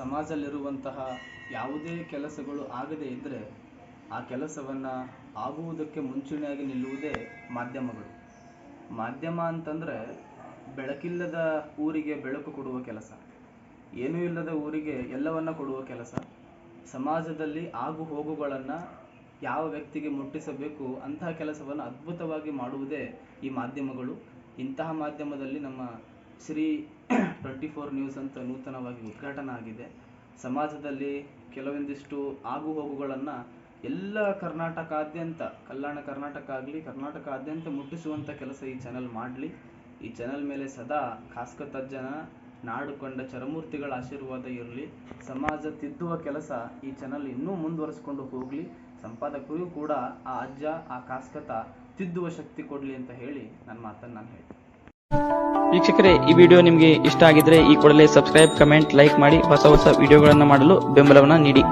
ಸಮಾಜದಲ್ಲಿರುವಂತಹ ಯಾವುದೇ ಕೆಲಸಗಳು ಆಗದೇ ಇದ್ದರೆ ಆ ಕೆಲಸವನ್ನು ಆಗುವುದಕ್ಕೆ ಮುಂಚೂಣಿಯಾಗಿ ನಿಲ್ಲುವುದೇ ಮಾಧ್ಯಮಗಳು. ಮಾಧ್ಯಮ ಅಂತಂದರೆ ಬೆಳಕಿಲ್ಲದ ಊರಿಗೆ ಬೆಳಕು ಕೊಡುವ ಕೆಲಸ, ಏನೂ ಇಲ್ಲದ ಊರಿಗೆ ಎಲ್ಲವನ್ನ ಕೊಡುವ ಕೆಲಸ. ಸಮಾಜದಲ್ಲಿ ಆಗು ಹೋಗುಗಳನ್ನು ಯಾವ ವ್ಯಕ್ತಿಗೆ ಮುಟ್ಟಿಸಬೇಕು ಅಂತಹ ಕೆಲಸವನ್ನು ಅದ್ಭುತವಾಗಿ ಮಾಡುವುದೇ ಈ ಮಾಧ್ಯಮಗಳು. ಇಂತಹ ಮಾಧ್ಯಮದಲ್ಲಿ ನಮ್ಮ ಶ್ರೀ 24 ನ್ಯೂಸ್ ಅಂತ ನೂತನವಾಗಿ ಉದ್ಘಾಟನೆ ಆಗಿದೆ. ಸಮಾಜದಲ್ಲಿ ಕೆಲವೊಂದಿಷ್ಟು ಆಗು ಹೋಗುಗಳನ್ನು ಎಲ್ಲ ಕರ್ನಾಟಕಾದ್ಯಂತ, ಕಲ್ಯಾಣ ಕರ್ನಾಟಕ ಆಗಲಿ ಕರ್ನಾಟಕಾದ್ಯಂತ ಮುಟ್ಟಿಸುವಂಥ ಕೆಲಸ ಈ ಚಾನೆಲ್ ಮಾಡಲಿ. ಈ ಚಾನೆಲ್ ಮೇಲೆ ಸದಾ ಖಾಸ್ಕತಜ್ಜನ ನಾಡು ಕಂಡ ಚರಮೂರ್ತಿಗಳ ಆಶೀರ್ವಾದ ಇರಲಿ. ಸಮಾಜ ತಿದ್ದುವ ಕೆಲಸ ಈ ಚಾನೆಲ್ ಇನ್ನೂ ಮುಂದುವರಿಸ್ಕೊಂಡು ಹೋಗಲಿ. ಸಂಪಾದಕರಿಗೂ ಕೂಡ ಆ ಅಜ್ಜ, ಆ ಖಾಸ್ಕತ ತಿದ್ದುವ ಶಕ್ತಿ ಕೊಡಲಿ ಅಂತ ಹೇಳಿ ನನ್ನ ಮಾತನ್ನು ನಾನು ಹೇಳ್ತೀನಿ. ವೀಕ್ಷಕರೇ, ಈ ವಿಡಿಯೋ ನಿಮಗೆ ಇಷ್ಟ ಆಗಿದ್ರೆ ಈ ಕೂಡಲೇ ಸಬ್ಸ್ಕ್ರೈಬ್, ಕಮೆಂಟ್, ಲೈಕ್ ಮಾಡಿ ಹೊಸ ವಿಡಿಯೋಗಳನ್ನು ಮಾಡಲು ಬೆಂಬಲವನ್ನು ನೀಡಿ.